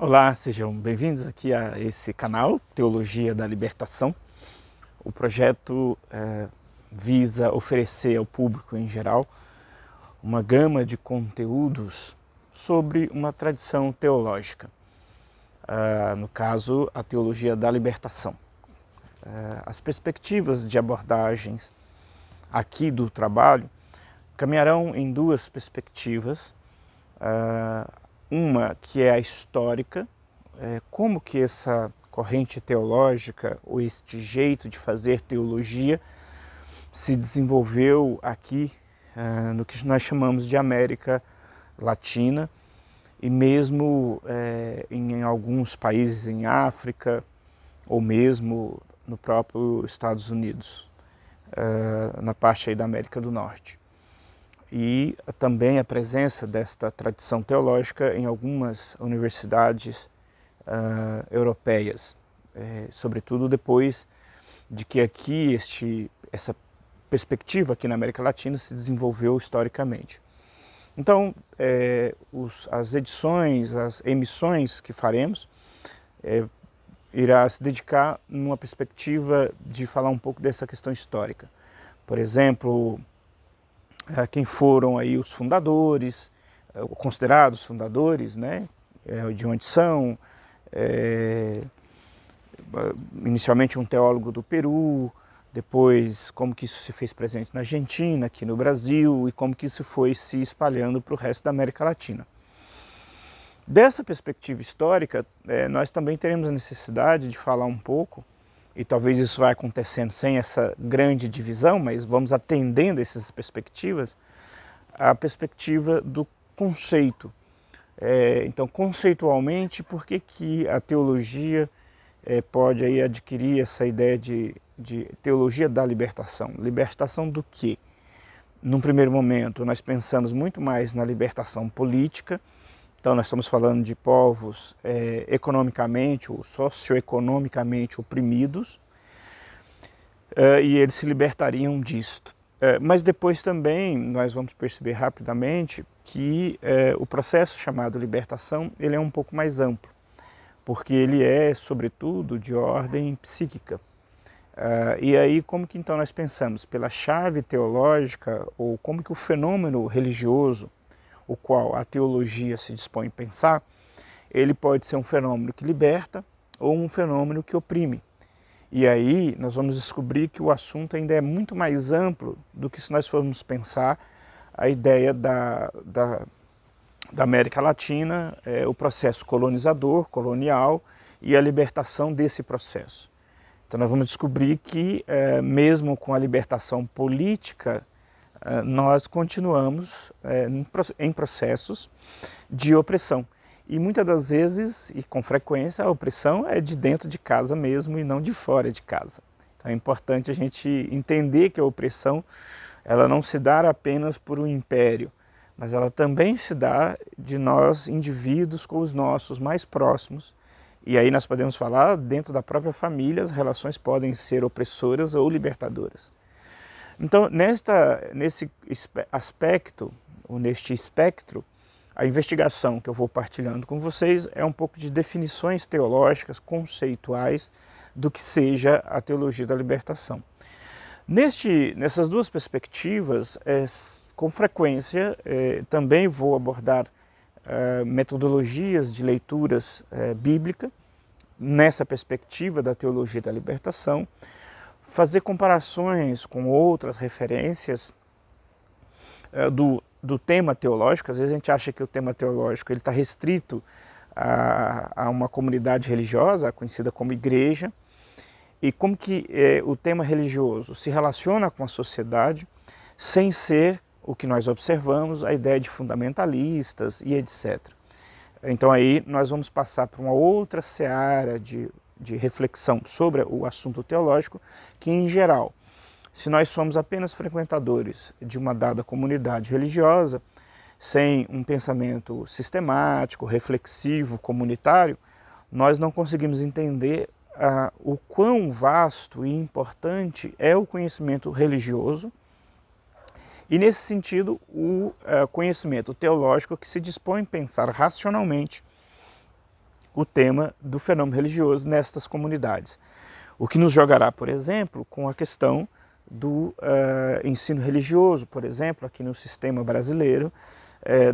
Olá, sejam bem-vindos aqui a esse canal, Teologia da Libertação. O projeto visa oferecer ao público em geral uma gama de conteúdos sobre uma tradição teológica, no caso, a Teologia da Libertação. As perspectivas de abordagens aqui do trabalho caminharão em duas perspectivas. Uma que é a histórica, como que essa corrente teológica, ou este jeito de fazer teologia, se desenvolveu aqui no que nós chamamos de América Latina, e mesmo em alguns países em África, ou mesmo no próprio Estados Unidos, na parte aí da América do Norte. E também a presença desta tradição teológica em algumas universidades europeias, sobretudo depois de que aqui essa perspectiva aqui na América Latina se desenvolveu historicamente. Então, as edições, as emissões que faremos, irá se dedicar numa perspectiva de falar um pouco dessa questão histórica. Por exemplo, quem foram aí os fundadores, considerados fundadores, né, de onde são, inicialmente um teólogo do Peru, depois como que isso se fez presente na Argentina, aqui no Brasil, e como que isso foi se espalhando para o resto da América Latina. Dessa perspectiva histórica, nós também teremos a necessidade de falar um pouco, e talvez isso vai acontecendo sem essa grande divisão, mas vamos atendendo essas perspectivas, a perspectiva do conceito. Então, conceitualmente, por que a teologia pode aí adquirir essa ideia de teologia da libertação? Libertação do quê? Num primeiro momento, nós pensamos muito mais na libertação política. Então, nós estamos falando de povos economicamente ou socioeconomicamente oprimidos, e eles se libertariam disto. Mas depois também nós vamos perceber rapidamente que o processo chamado libertação ele é um pouco mais amplo, porque ele é, sobretudo, de ordem psíquica. E aí, como que então nós pensamos? Pela chave teológica, ou como que o fenômeno religioso, o qual a teologia se dispõe a pensar, ele pode ser um fenômeno que liberta ou um fenômeno que oprime. E aí nós vamos descobrir que o assunto ainda é muito mais amplo do que se nós formos pensar a ideia da América Latina, o processo colonizador, colonial, e a libertação desse processo. Então nós vamos descobrir que mesmo com a libertação política, nós continuamos em processos de opressão. E muitas das vezes, e com frequência, a opressão é de dentro de casa mesmo e não de fora de casa. Então é importante a gente entender que a opressão ela não se dá apenas por um império, mas ela também se dá de nós, indivíduos, com os nossos mais próximos. E aí nós podemos falar, dentro da própria família, as relações podem ser opressoras ou libertadoras. Então, nesse aspecto, ou neste espectro, a investigação que eu vou partilhando com vocês é um pouco de definições teológicas, conceituais, do que seja a teologia da libertação. Nessas duas perspectivas, com frequência, também vou abordar metodologias de leituras bíblica, nessa perspectiva da teologia da libertação, fazer comparações com outras referências do tema teológico. Às vezes a gente acha que o tema teológico está restrito a uma comunidade religiosa, conhecida como igreja, e como que o tema religioso se relaciona com a sociedade, sem ser o que nós observamos, a ideia de fundamentalistas e etc. Então aí nós vamos passar para uma outra seara de reflexão sobre o assunto teológico, que em geral, se nós somos apenas frequentadores de uma dada comunidade religiosa, sem um pensamento sistemático, reflexivo, comunitário, nós não conseguimos entender o quão vasto e importante é o conhecimento religioso, e nesse sentido o conhecimento teológico que se dispõe a pensar racionalmente o tema do fenômeno religioso nestas comunidades. O que nos jogará, por exemplo, com a questão do ensino religioso, por exemplo, aqui no sistema brasileiro,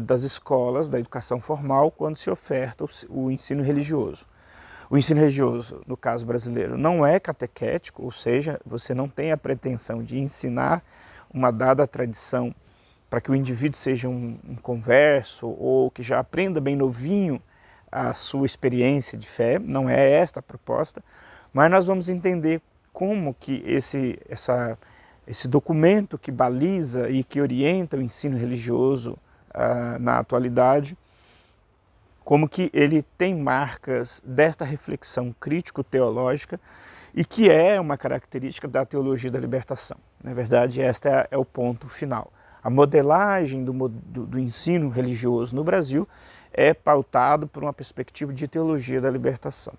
das escolas, da educação formal, quando se oferta o ensino religioso. O ensino religioso, no caso brasileiro, não é catequético, ou seja, você não tem a pretensão de ensinar uma dada tradição para que o indivíduo seja um converso ou que já aprenda bem novinho a sua experiência de fé, não é esta a proposta, mas nós vamos entender como que esse documento que baliza e que orienta o ensino religioso na atualidade, como que ele tem marcas desta reflexão crítico-teológica e que é uma característica da teologia da libertação. Na verdade, este é o ponto final. A modelagem do ensino religioso no Brasil é pautado por uma perspectiva de teologia da libertação.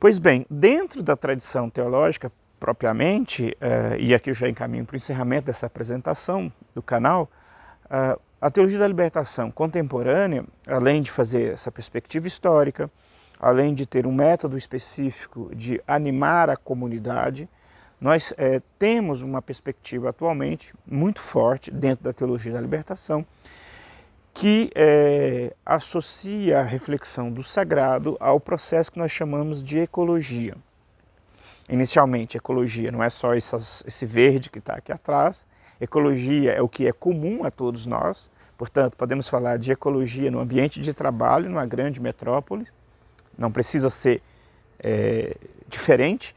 Pois bem, dentro da tradição teológica propriamente, e aqui eu já encaminho para o encerramento dessa apresentação do canal, a teologia da libertação contemporânea, além de fazer essa perspectiva histórica, além de ter um método específico de animar a comunidade, nós temos uma perspectiva atualmente muito forte dentro da teologia da libertação, que associa a reflexão do sagrado ao processo que nós chamamos de ecologia. Inicialmente, ecologia não é só esse verde que está aqui atrás, ecologia é o que é comum a todos nós, portanto, podemos falar de ecologia no ambiente de trabalho, numa grande metrópole, não precisa ser diferente,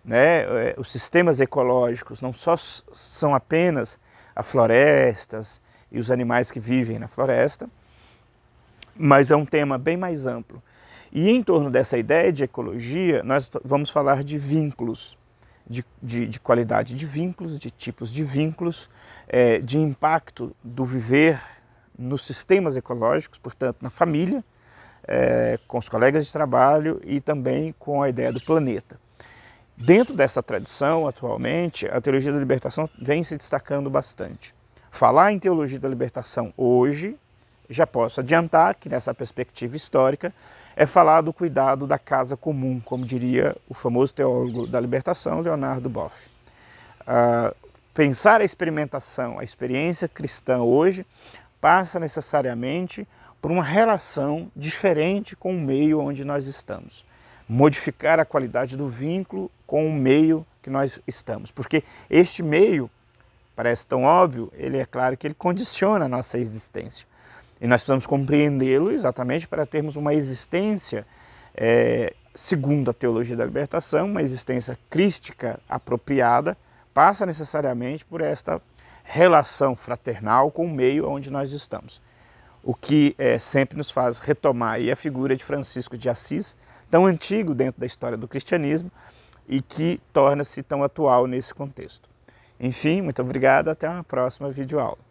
né? Os sistemas ecológicos não só são apenas as florestas e os animais que vivem na floresta, mas é um tema bem mais amplo. E em torno dessa ideia de ecologia, nós vamos falar de vínculos, de qualidade de vínculos, de tipos de vínculos, de impacto do viver nos sistemas ecológicos, portanto, na família, com os colegas de trabalho e também com a ideia do planeta. Dentro dessa tradição, atualmente, a teologia da libertação vem se destacando bastante. Falar em teologia da libertação hoje, já posso adiantar que nessa perspectiva histórica, é falar do cuidado da casa comum, como diria o famoso teólogo da libertação, Leonardo Boff. Pensar a experimentação, a experiência cristã hoje, passa necessariamente por uma relação diferente com o meio onde nós estamos. Modificar a qualidade do vínculo com o meio que nós estamos. Porque este meio, parece tão óbvio, ele é claro que ele condiciona a nossa existência. E nós precisamos compreendê-lo exatamente para termos uma existência, segundo a teologia da libertação, uma existência crística apropriada, passa necessariamente por esta relação fraternal com o meio onde nós estamos. O que sempre nos faz retomar aí a figura de Francisco de Assis, tão antigo dentro da história do cristianismo e que torna-se tão atual nesse contexto. Enfim, muito obrigado, até uma próxima videoaula.